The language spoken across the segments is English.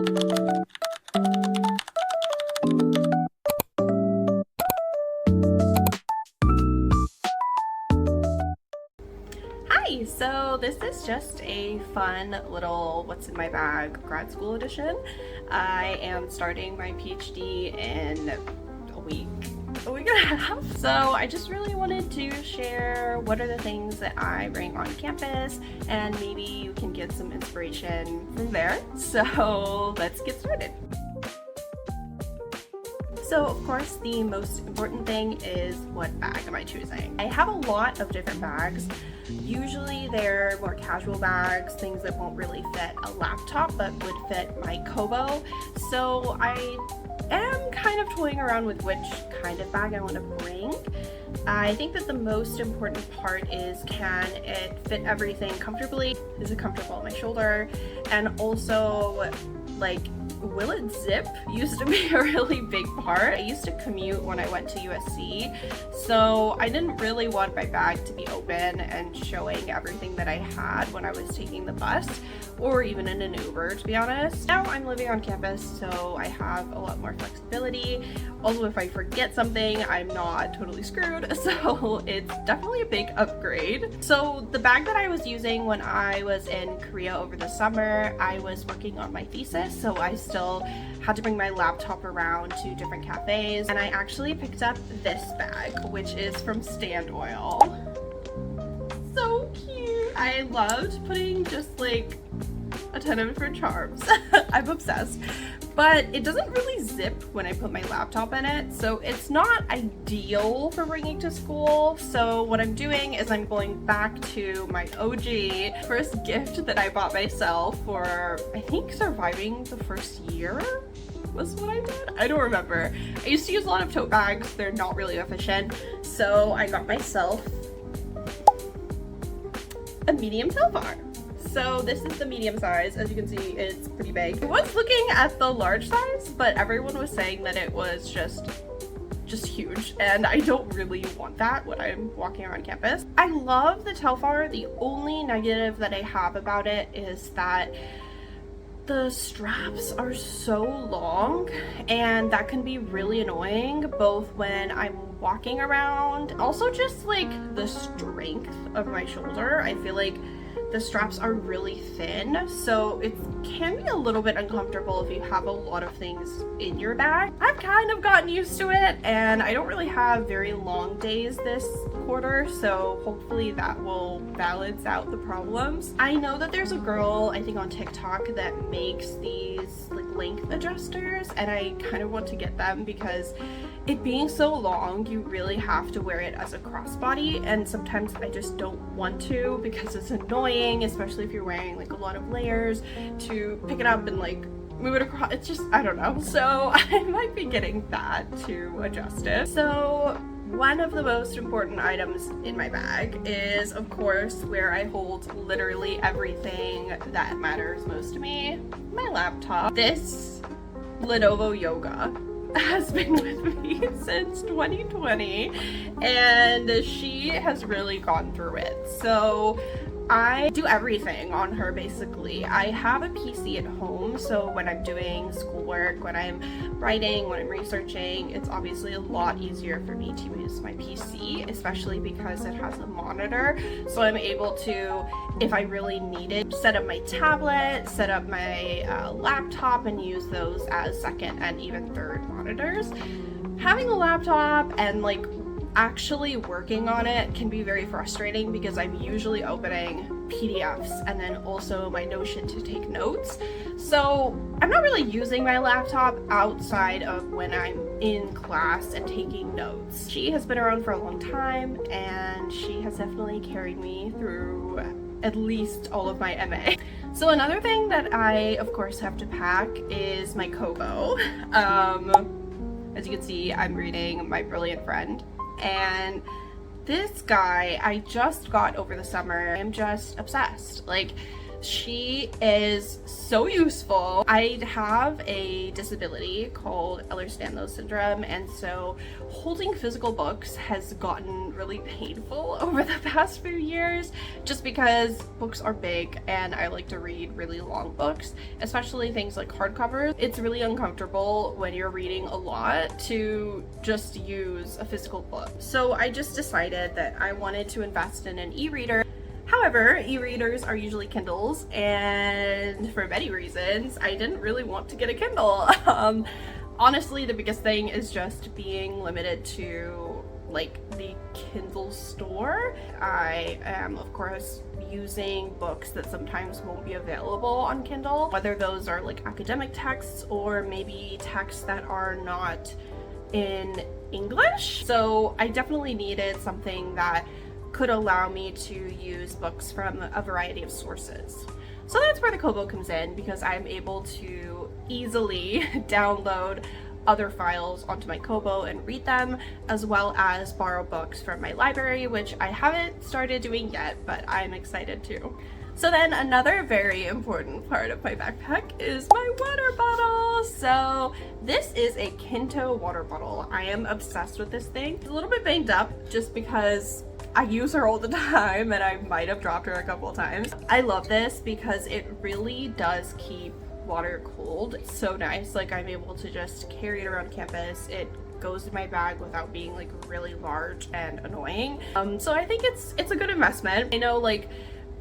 Hi, so this is just a fun little what's in my bag grad school edition. I am starting my PhD in a week and a half. So I just really wanted to share what are the things that I bring on campus, and maybe you can get some inspiration from there. So let's get started. So of course the most important thing is what bag am I choosing. I have a lot of different bags. Usually they're more casual bags, things that won't really fit a laptop but would fit my Kobo. So I am kind of toying around with which kind of bag I want to bring. I think that the most important part is, can it fit everything comfortably? Is it comfortable on my shoulder? And also, like, will it zip? Used to be a really big part. I used to commute when I went to USC, so I didn't really want my bag to be open and showing everything that I had when I was taking the bus or even in an Uber, to be honest. Now I'm living on campus, so I have a lot more flexibility. Also, if I forget something, I'm not totally screwed, so it's definitely a big upgrade. So the bag that I was using when I was in Korea over the summer, I was working on my thesis, so I still had to bring my laptop around to different cafes, and I actually picked up this bag, which is from Stand Oil. So cute! I loved putting just like a ton of different charms. I'm obsessed. But it doesn't really zip when I put my laptop in it, so it's not ideal for bringing to school. So what I'm doing is I'm going back to my OG first gift that I bought myself for, I think, surviving the first year was what I did. I don't remember. I used to use a lot of tote bags. They're not really efficient, so I got myself a medium Telfar. So this is the medium size. As you can see, it's pretty big. I was looking at the large size, but everyone was saying that it was just huge, and I don't really want that when I'm walking around campus. I love the Telfar. The only negative that I have about it is that the straps are so long, and that can be really annoying, both when I'm walking around, also just like the strength of my shoulder. I feel like the straps are really thin, so it can be a little bit uncomfortable if you have a lot of things in your bag. I've kind of gotten used to it, and I don't really have very long days this quarter, so hopefully that will balance out the problems. I know that there's a girl, I think on TikTok, that makes these like length adjusters, and I kind of want to get them because it being so long, you really have to wear it as a crossbody, and sometimes I just don't want to because it's annoying, especially if you're wearing like a lot of layers, to pick it up and like move it across. It's just, I don't know. So I might be getting that to adjust it. So one of the most important items in my bag is, of course, where I hold literally everything that matters most to me, my laptop. This Lenovo Yoga has been with me since 2020, and she has really gone through it. So I do everything on her basically. I have a PC at home, so when I'm doing schoolwork, when I'm writing, when I'm researching, it's obviously a lot easier for me to use my PC, especially because it has a monitor. So I'm able to, if I really need it, set up my tablet, set up my laptop, and use those as second and even third monitors. Having a laptop and like actually working on it can be very frustrating because I'm usually opening PDFs and then also my Notion to take notes. So I'm not really using my laptop outside of when I'm in class and taking notes. She has been around for a long time, and she has definitely carried me through at least all of my MA. So another thing that I of course have to pack is my Kobo. As you can see, I'm reading My Brilliant Friend, and this guy I just got over the summer. I'm just obsessed. Like, She is so useful. I have a disability called Ehlers-Danlos syndrome, and so holding physical books has gotten really painful over the past few years, just because books are big and I like to read really long books, especially things like hardcovers. It's really uncomfortable when you're reading a lot to just use a physical book. So I just decided that I wanted to invest in an e-reader. However, e-readers are usually Kindles, and for many reasons, I didn't really want to get a Kindle. Honestly, the biggest thing is just being limited to like the Kindle store. I am, of course, using books that sometimes won't be available on Kindle, whether those are like academic texts or maybe texts that are not in English. So I definitely needed something that could allow me to use books from a variety of sources. So that's where the Kobo comes in, because I'm able to easily download other files onto my Kobo and read them, as well as borrow books from my library, which I haven't started doing yet, but I'm excited to. So then another very important part of my backpack is my water bottle. So this is a Kinto water bottle. I am obsessed with this thing. It's a little bit banged up just because I use her all the time and I might have dropped her a couple of times. I love this because it really does keep water cold. It's so nice. Like, I'm able to just carry it around campus. It goes in my bag without being like really large and annoying. So I think it's a good investment. I know like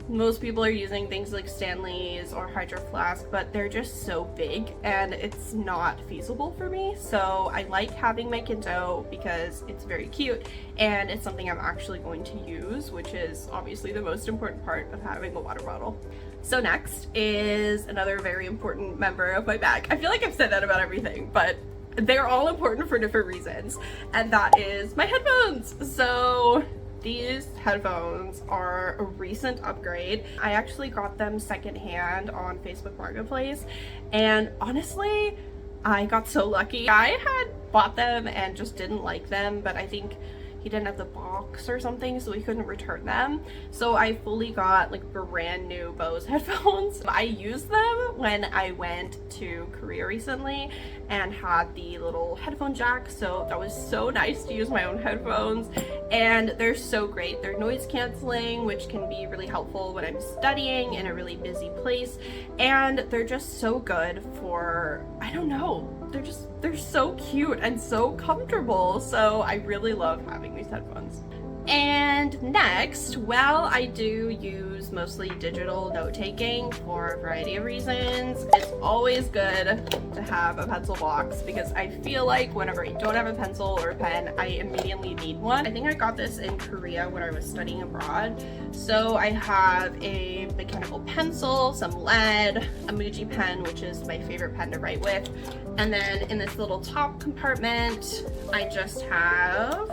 most people are using things like Stanley's or Hydro Flask, but they're just so big and it's not feasible for me. So I like having my Kinto because it's very cute and it's something I'm actually going to use, which is obviously the most important part of having a water bottle. So next is another very important member of my bag. I feel like I've said that about everything, but they're all important for different reasons, and that is my headphones. So these headphones are a recent upgrade. I actually got them secondhand on Facebook Marketplace, and honestly, I got so lucky. I had bought them and just didn't like them, but I think he didn't have the box or something, so he couldn't return them. So I fully got like brand new Bose headphones. I used them when I went to Korea recently and had the little headphone jack, so that was so nice to use my own headphones, and they're so great. They're noise canceling, which can be really helpful when I'm studying in a really busy place, and they're just so good for, I don't know, they're so cute and so comfortable. So I really love having these headphones. And next, well, I do use mostly digital note-taking for a variety of reasons. It's always good to have a pencil box because I feel like whenever I don't have a pencil or a pen, I immediately need one. I think I got this in Korea when I was studying abroad. So I have a mechanical pencil, some lead, a Muji pen, which is my favorite pen to write with. And then in this little top compartment, I just have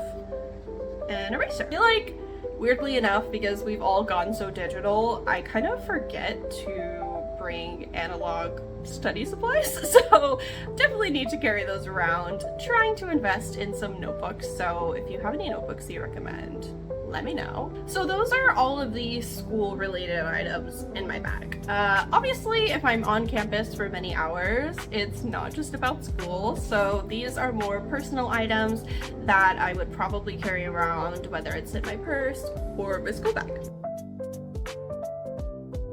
an eraser. I feel like, weirdly enough, because we've all gone so digital, I kind of forget to bring analog study supplies, so definitely need to carry those around. Trying to invest in some notebooks, so if you have any notebooks you recommend, let me know. So those are all of the school related items in my bag. Obviously, if I'm on campus for many hours, it's not just about school, so these are more personal items that I would probably carry around, whether it's in my purse or my school bag.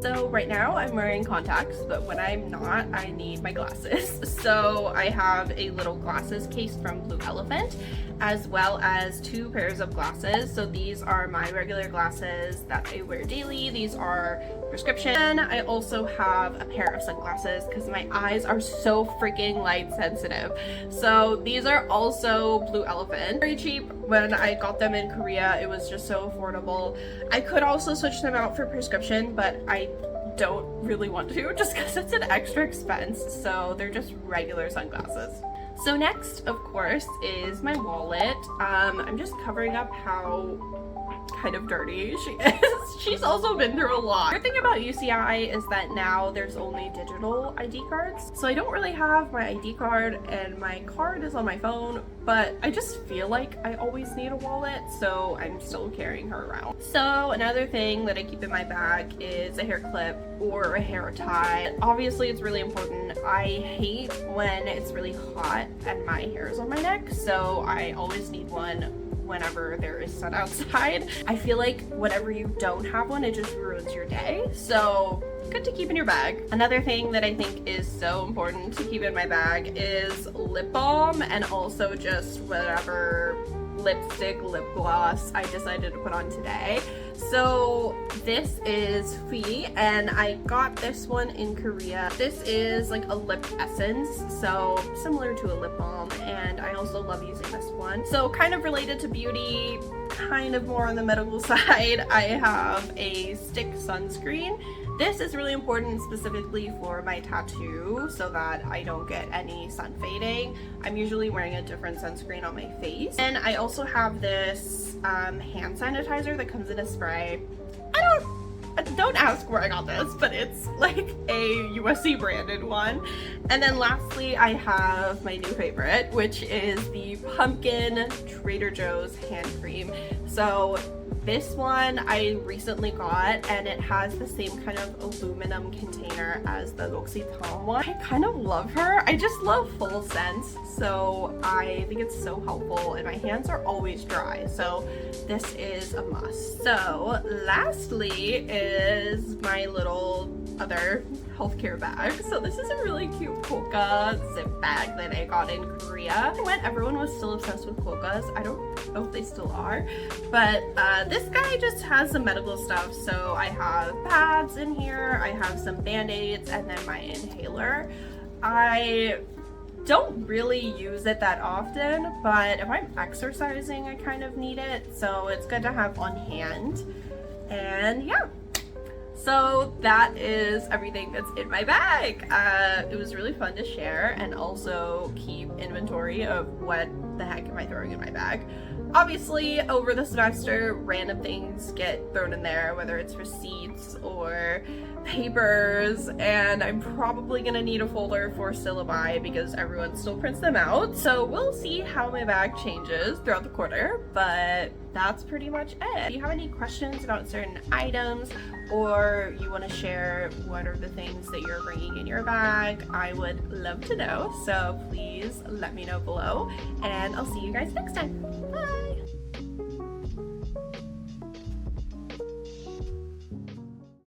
So right now I'm wearing contacts, but when I'm not, I need my glasses. So I have a little glasses case from Blue Elephant, as well as 2 pairs of glasses. So these are my regular glasses that I wear daily. These are prescription. And I also have a pair of sunglasses because my eyes are so freaking light sensitive. So these are also Blue Elephant. Very cheap. When I got them in Korea, it was just so affordable. I could also switch them out for prescription, but I don't really want to just because it's an extra expense. So they're just regular sunglasses. So next, of course, is my wallet. I'm just covering up how kind of dirty she is. She's also been through a lot. The thing about UCI is that now there's only digital ID cards, so I don't really have my ID card, and my card is on my phone, but I just feel like I always need a wallet, so I'm still carrying her around. So another thing that I keep in my bag is a hair clip or a hair tie. Obviously it's really important. I hate when it's really hot and my hair is on my neck, so I always need one whenever there is sun outside. I feel like whenever you don't have one, it just ruins your day, so good to keep in your bag. Another thing that I think is so important to keep in my bag is lip balm, and also just whatever lipstick, lip gloss I decided to put on today. So this is Fui, and I got this one in Korea. This is like a lip essence, so similar to a lip balm, and I also love using this one. So kind of related to beauty, kind of more on the medical side, I have a stick sunscreen. This is really important specifically for my tattoo so that I don't get any sun fading. I'm usually wearing a different sunscreen on my face. And I also have this hand sanitizer that comes in a spray. Don't ask where I got this, but it's like a USC branded one. And then lastly, I have my new favorite, which is the pumpkin Trader Joe's hand cream. So this one I recently got, and it has the same kind of aluminum container as the L'Occitane one. I kind of love her. I just love full scents, so I think it's so helpful, and my hands are always dry, so this is a must. So lastly is my little other healthcare bag. So this is a really cute polka zip bag that I got in Korea. When everyone was still obsessed with polkas, I don't know if they still are, but this guy just has some medical stuff. So I have pads in here, I have some band-aids, and then my inhaler. I don't really use it that often, but if I'm exercising, I kind of need it, so it's good to have on hand. And yeah, so that is everything that's in my bag. It was really fun to share and also keep inventory of what the heck am I throwing in my bag. Obviously, over the semester, random things get thrown in there, whether it's receipts or papers, and I'm probably gonna need a folder for syllabi because everyone still prints them out. So we'll see how my bag changes throughout the quarter, but that's pretty much it. If you have any questions about certain items, or you want to share what are the things that you're bringing in your bag, I would love to know. So please let me know below, and I'll see you guys next time. Bye!